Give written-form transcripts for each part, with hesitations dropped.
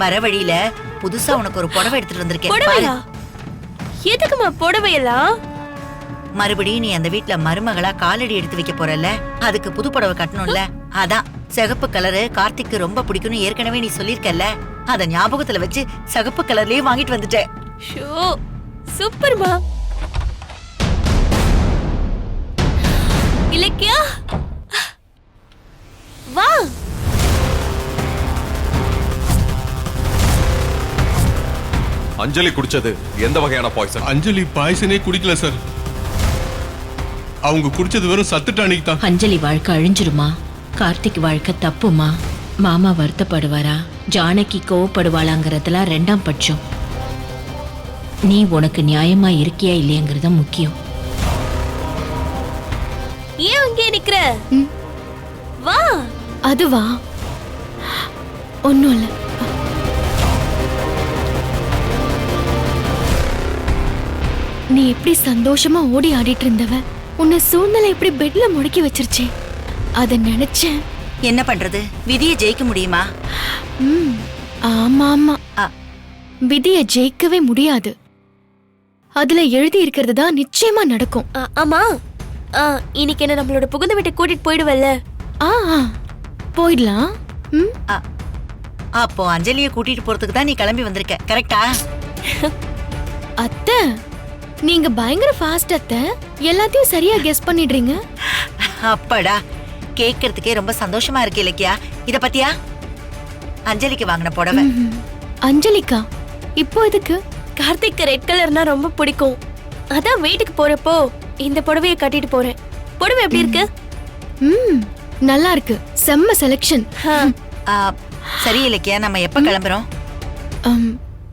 வர வழியில புதுசா உனக்கு ஒரு புடவை எடுத்துட்டு வந்திருக்கேன். புடவையா? எதுக்குமா புடவையெல்லாம்? மறுபடியும் நீ அந்த வீட்ல மருமகளா காலடி எடுத்து வைக்க போறல, அதுக்கு புது புடவை கட்டணும்ல. அதான் சிகப்பு கலரு கார்த்திக்கு ரொம்ப பிடிக்கும்னு ஏற்கனவே நீ சொல்லிருக்கல, அத ஞாபகத்துல வச்சு சிகப்பு கலர்லயே வாங்கிட்டு வந்துட்டேன். ஷோ சூப்பர்மா. இலக்கியா வா. அஞ்சலி குடிச்சது எந்த வகையான பாய்சன்? அஞ்சலி பாய்சனே குடிக்கல சார். அவங்க குடிச்சது வெறும் சத்து டானிக் தான். அஞ்சலி வாழ்க்கை அழிஞ்சிருமா? கார்த்திக் வாழ்க்கை தப்புமா? மாமா வருத்தப்படுவாரா? ஜானகி கோவப்படுவாளாங்கிறதுலாம் ரெண்டாம் பட்சம். நீ உனக்கு நியாயமா இருக்கியா இல்லையாங்கிறத முக்கியம். ஏன் அங்கே நிக்கிற? வா. அதுவா ஒன்னும் இல்ல. நீ எப்படி சந்தோஷமா ஓடி ஆடிட்டு இருந்தவ, உன்னை சூழ்நிலை எப்படி பெட்ல முடக்கி வச்சிருச்சே, அத நினைச்சேன். என்ன பண்றது, விதியை ஜெயிக்க முடியுமா? ஆமா ஆமா, விதிய ஜெயிக்கவே முடியாது. அதுல எழுதி இருக்கிறது தான் நிச்சயமா நடக்கும். ஆமா, இன்னைக்கு என்ன நம்மளோட புகுந்த வீட்டை கூட்டிட்டு போயிடுவல்ல? போயிடலாம். அப்போ அஞ்சலியை கூட்டிட்டு போறதுக்கு தான் நீ கிளம்பி வந்திருக்க, கரெக்டா? அத்தை, நீங்க பயங்கர ஃபாஸ்ட் அத்தை. எல்லாத்தையும் சரியா கெஸ் பண்ணிடுறீங்க. அப்படா, கேக்குறதுக்கே ரொம்ப சந்தோஷமா இருக்கு இலக்கியா. இத பத்தியா? அஞ்சலிக்கு வாங்கின புடவை. அஞ்சலிக்கா? இப்போ எதுக்கு? கார்த்திக் ரெட் கலர்னா ரொம்ப பிடிக்கும். அதான் வீட்டுக்கு போறப்போ இந்த புடவையை கட்டிட்டு போறேன். புடவை எப்படி இருக்கு? நல்லா இருக்கு, செம்ம செலக்ஷன். சரி இலக்கியா, நம்ம எப்ப கிளம்புறோம்?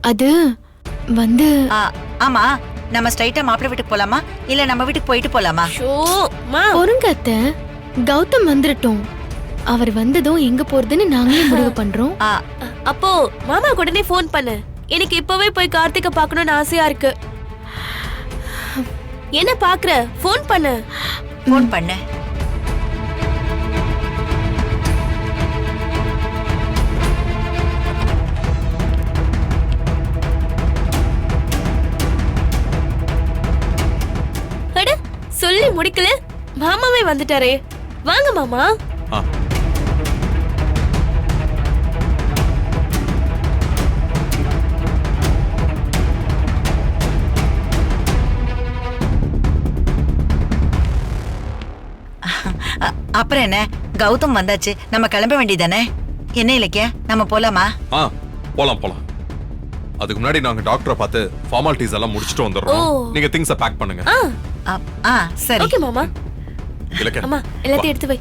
அது வந்து ஆமா, நம்ம ஸ்ட்ரைட்டா மாப்பிள்ளை வீட்டுக்கு போலாமா இல்ல நம்ம வீட்டுக்கு போயிட்டு போலாமா? பொறுங்க அத்தை, கௌதம் வந்துட்டோம். அவர் வந்ததும் எங்க போறதுன்னு நாங்களே முடிவு பண்றோம். அப்போ மாமா உடனே போன் பண்ணு. எனக்கு இப்பவே போய் கார்த்திகை பார்க்கணும்னு ஆசையா இருக்கு. என்ன பாக்குற? போன் பண்ணு. போன் பண்ணு. சொல்லி முடிக்கல, மாமாவே வந்துட்டாரே. வாங்க மாமா. அப்புறம் என்ன, கௌதம் வந்தாச்சு, நம்ம கிளம்ப வேண்டியதானே? என்ன இலக்கியா, நம்ம போலாமா? போலாம் போலாம். அதுக்கு முன்னாடி நாங்க டாக்டரை பார்த்து ஃபார்மாலிட்டிஸ் எல்லாம் முடிச்சிட்டு வந்துடுறோம். நீங்க திங்ஸ் பேக் பண்ணுங்க. சரி. ஓகே மாமா. இலக்கியா, அம்மா எல்லாத்தையும் எடுத்து வை.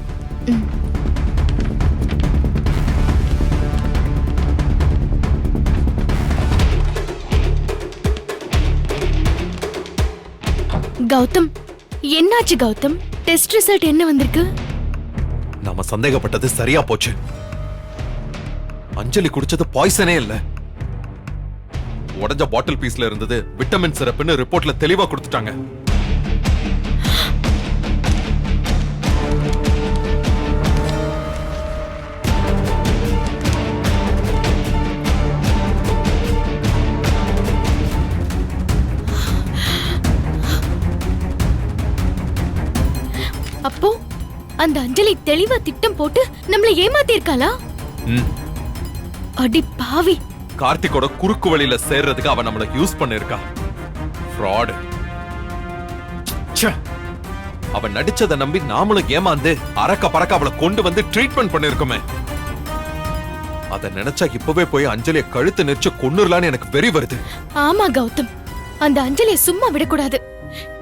கௌதம், என்னாச்சு கௌதம்? டெஸ்ட் ரிசல்ட் என்ன வந்திருக்கு? நாம சந்தேகப்பட்டது சரியா போச்சு. அஞ்சலி குடிச்சது பாய்சனே இல்ல. உடஞ்ச பாட்டில் பீஸ்ல இருந்தது விட்டமின் சிரப்னு ரிப்போர்ட்ல தெளிவா கொடுத்துட்டாங்க. அப்போ அந்த அஞ்சலி தெளிவா திட்டம் போட்டு நம்மள ஏமாத்தி இருக்காளா? அடி பாவி, கார்த்திகோட குறுக்கு வழியில சேர்றதுக்கு அவ நம்மள யூஸ் பண்ணிருக்கா. ஃப்ராட். அவ நடிச்சத நம்பி நாமளும் ஏமாந்து அரக்க பறக்க அவளை கொண்டு வந்து ட்ரீட்மெண்ட் பண்ணிருக்கோமே. அத நினைச்சா இப்பவே போய் அஞ்சலிய கழுத்து நெரிச்சு கொன்னுறலான்னு எனக்கு வெறி வருது. ஆமா கௌதம், அந்த அஞ்சலிய சும்மா விடக்கூடாது.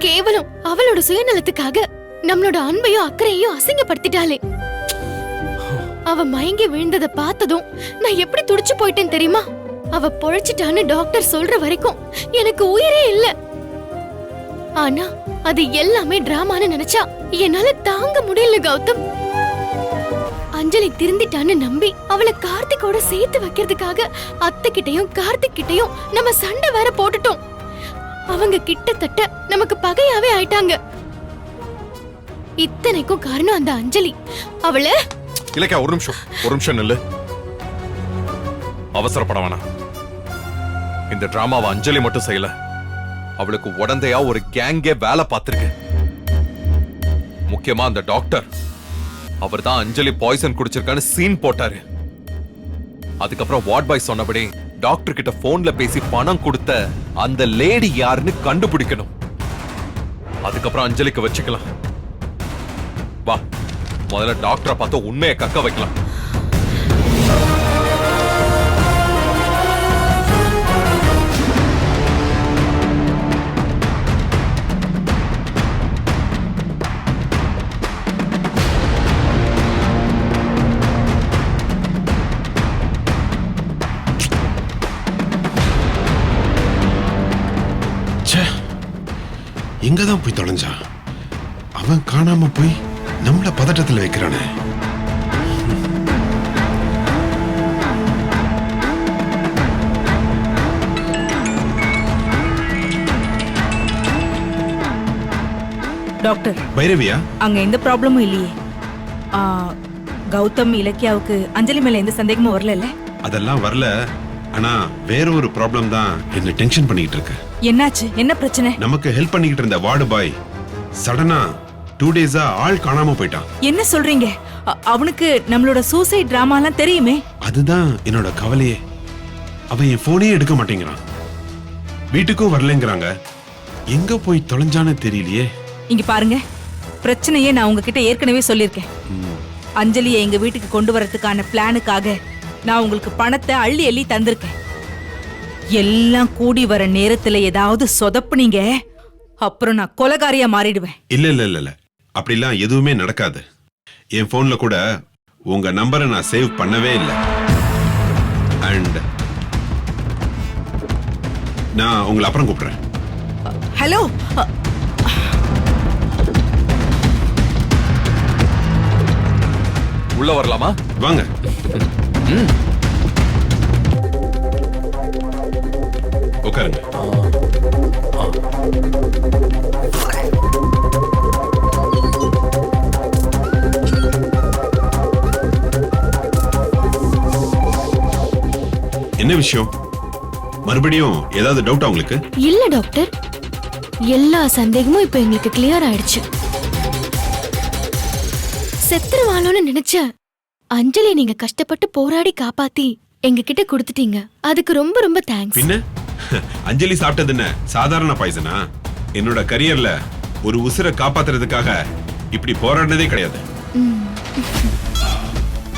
கேவலம் அவளோட சுயநலத்துக்காக நம்மளோட அன்பையும் அக்கறையும் அசிங்கப்படுத்திட்டாளே. அவ மயங்கி விழுந்தத பார்த்ததும் நான் எப்படி துடிச்சு போயிட்டேன் தெரியுமா? அவ பொழைச்சிட்டான்னு டாக்டர் சொல்ற வரைக்கும் எனக்கு உயிரே இல்ல. ஆனா அது எல்லாமே டிராமான்னு நினைச்சா என்னால தாங்க முடியல கௌதம். அஞ்சலி திருந்திட்டான்னு நம்பி அவளை கார்த்திகோட சேர்த்து வைக்கிறதுக்காக அத்தை கிட்டையும் கார்த்திக் கிட்டையும் நம்ம சண்டை வேற போட்டுட்டோம். அவங்க கிட்டத்தட்ட நமக்கு பகையாவே ஆயிட்டாங்க. இத்தனைக்கும் காரணம் அந்த அஞ்சலி. அவளை இலக்கியா, ஒரு நிமிஷம் நில்லு. அவசரப்பட வேணாம். இந்த டிராமாவை அஞ்சலி மட்டும் செய்யல, அவளுக்கு உடந்தையா ஒரு கேங்கே வேலை பார்த்திருக்கு. முக்கியமா அந்த டாக்டர், அவர் தான் அஞ்சலி பாய்சன் குடிச்சிருக்கான்னு சீன் போட்டாரு. அதுக்கப்புறம் வார்ட் பாய் சொன்னபடி டாக்டர் கிட்ட போன்ல பேசி பணம் கொடுத்த அந்த லேடி யாருன்னு கண்டுபிடிக்கணும். அதுக்கப்புறம் அஞ்சலிக்கு வச்சுக்கலாம். வா, முதல்ல டாக்டரை பார்த்து உண்மையை கக்க வைக்கலாம். எங்கதான் போய் தொலைஞ்சான்? அவன் காணாம போய் நம்மள பதட்டத்துல வைக்கிறானே. டாக்டர், பைரவியா? அங்க எந்த ப்ராப்ளமும் இல்லையே. ஆ, கௌதம் இலக்கியாவுக்கு அஞ்சலி மேல எந்த சந்தேகமும் வரல? அதெல்லாம் வரல. ஆனா வேற ஒரு ப்ராப்ளம் தான் என்ன டென்ஷன் பண்ணிட்டு இருக்கு. என்னாச்சு? என்ன பிரச்சனை? நமக்கு ஹெல்ப் பண்ணிக்கிட்டு இருந்த வார்டு பாய் சடனா 2 டேஸா ஆள் காணாம போயிட்டான். என்ன சொல்றீங்க? அவனுக்கு நம்மளோட சூசைட் டிராமாலாம் தெரியுமே. அதுதான் என்னோட கவலையே. அவன் என் போனே எடுக்க மாட்டேங்கிறான். வீட்டுக்கும் வரலங்கிறாங்க. எங்க போய் தொலைஞ்சான்னு தெரியலையே. இங்க பாருங்க, பிரச்சனையே நான் உங்ககிட்ட ஏற்கனவே சொல்லியிருக்கேன். அஞ்சலியை எங்க வீட்டுக்கு கொண்டு வரதுக்கான பிளானுக்காக நான் உங்களுக்கு பணத்தை அள்ளி அள்ளி தந்திருக்கேன். எல்லாம் கூடி வர நேரத்துல ஏதாவது சொதப்புனீங்க, அப்புறம் நான் கொலைகாரியா மாறிடுவேன். இல்ல இல்ல இல்ல இல்ல, அப்படிலாம் எதுவுமே நடக்காது. என் போன்ல கூட உங்க நம்பரை நான் சேவ் பண்ணவே இல்லை. அண்ட் நான் உங்களை அப்புறம் கூப்பிடுறேன். ஹலோ, உள்ள வரலாமா? வாங்க. உட்காருங்க. என்ன விஷயம்? மறுபடியும் ஏதாவது டவுட்டா உங்களுக்கு? இல்ல டாக்டர், எல்லா சந்தேகமும் இப்ப எங்களுக்கு கிளியர் ஆயிடுச்சு. செத்துருவாளோன்னு நினைச்ச அஞ்சலி நீங்க கஷ்டப்பட்டு போராடி காப்பாத்தி எங்க கிட்ட கொடுத்துட்டீங்க. அதுக்கு ரொம்ப ரொம்ப தேங்க்ஸ். பின்ன அஞ்சலி சாப்பிட்டது என்ன சாதாரண பாய்சனா? என்னோட கரியர்ல ஒரு உசுரை காப்பாத்துறதுக்காக இப்படி போராடினதே கிடையாது.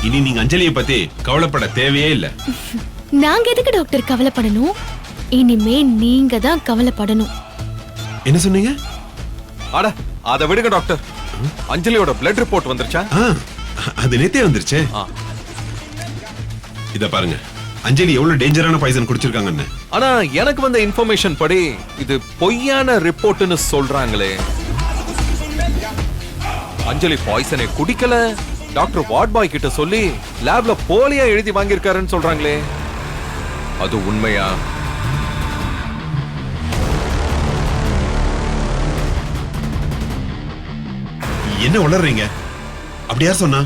இனி நீங்க அஞ்சலியை பத்தி கவலைப்பட தேவையே இல்ல. நாங்க எதுக்கு டாக்டர் கவலைப்படணும்? இனிமே நீங்க தான் கவலைப்படணும். என்ன சொன்னீங்க? அட, அதை விடுங்க டாக்டர். அஞ்சலியோட பிளட் ரிப்போர்ட் வந்துருச்சா? அது நேத்தே வந்துருச்சே. இத பாருங்க, அஞ்சலி எவ்வளவு டேஞ்சரான பாய்சன் குடிச்சிருக்காங்கன்னு. ஆனா எனக்கு வந்த இன்ஃபர்மேஷன் படி இது பொய்யான ரிப்போர்ட்னு சொல்றாங்களே. அஞ்சலி பாய்சனை குடிக்கல, டாக்டர் வார்ட் பாய் கிட்ட சொல்லி லேப்ல போலியா எழுதி வாங்கியிருக்காருன்னு சொல்றாங்களே. அது உண்மையா? என்ன உளறீங்க? அப்படியா சொன்னா?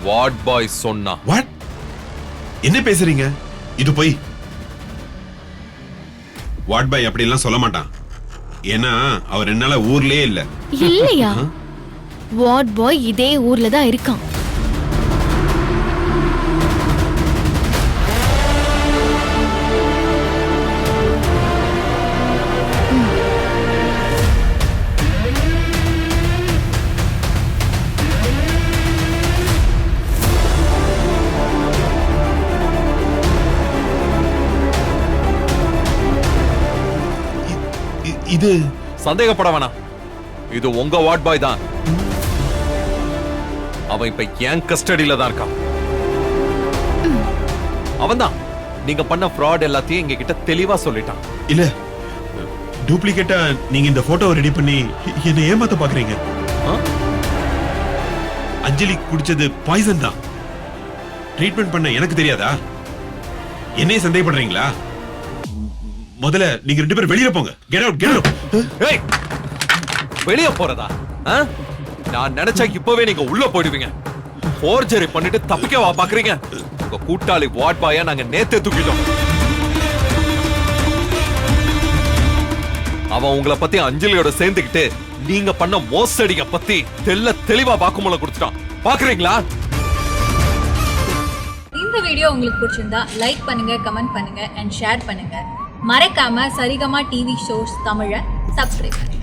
வார்ட் பாய் சொன்னா. வாட்? என்ன பேசுறீங்க? இது போய் வார்ட் பாய் அப்படி எல்லாம் சொல்ல மாட்டான். ஏன்னா அவர் என்னால ஊர்லயே இல்ல. இல்லையா? வார்ட் பாய் இதே ஊர்ல தான் இருக்கான். இது சந்தேகப்பட வேணாம், இது உங்க வார்ட் பாய் தான். அவன் இப்ப என் கஸ்டடியில தான் இருக்கான். அவன் தான் நீங்க பண்ண ஃப்ராட் எல்லாத்தையும் எங்க கிட்ட தெளிவா சொல்லிட்டான். இல்ல, டூப்ளிகேட்டா நீங்க இந்த போட்டோவை ரெடி பண்ணி என்ன ஏமாத்த பாக்குறீங்க. அஞ்சலி குடிச்சது பாய்சன் தான். ட்ரீட்மெண்ட் பண்ண எனக்கு தெரியாதா? என்னைய சந்தேகப்படுறீங்களா? முதல்ல நீங்க 2 பேரும் வெளியில போங்க. Get out, get out. ஏய், வெளிய போறதா? நான் நினைச்சா இப்பவே நீங்க உள்ள போயிடுவீங்க. ஃபோர்ஜரி பண்ணிட்டு தப்பிக்கவா பாக்குறீங்க? உங்க கூட்டாளி வார்ட் பாயா நாங்க நேத்தே தூக்கிட்டோம். அவன் உங்களை பத்தி அஞ்சலியோட சேர்ந்துக்கிட்டு நீங்க பண்ண மோசடிய பத்தி தெளிவா வாக்குமூலம் கொடுத்துட்டான். பாக்குறீங்களா? இந்த வீடியோ உங்களுக்கு பிடிச்சிருந்தா லைக் பண்ணுங்க, கமெண்ட் பண்ணுங்க அண்ட் ஷேர் பண்ணுங்க. மறக்காம சரிகமா டிவி ஷோஸ் தமிழை சப்ஸ்கிரைப் பண்ணுங்க.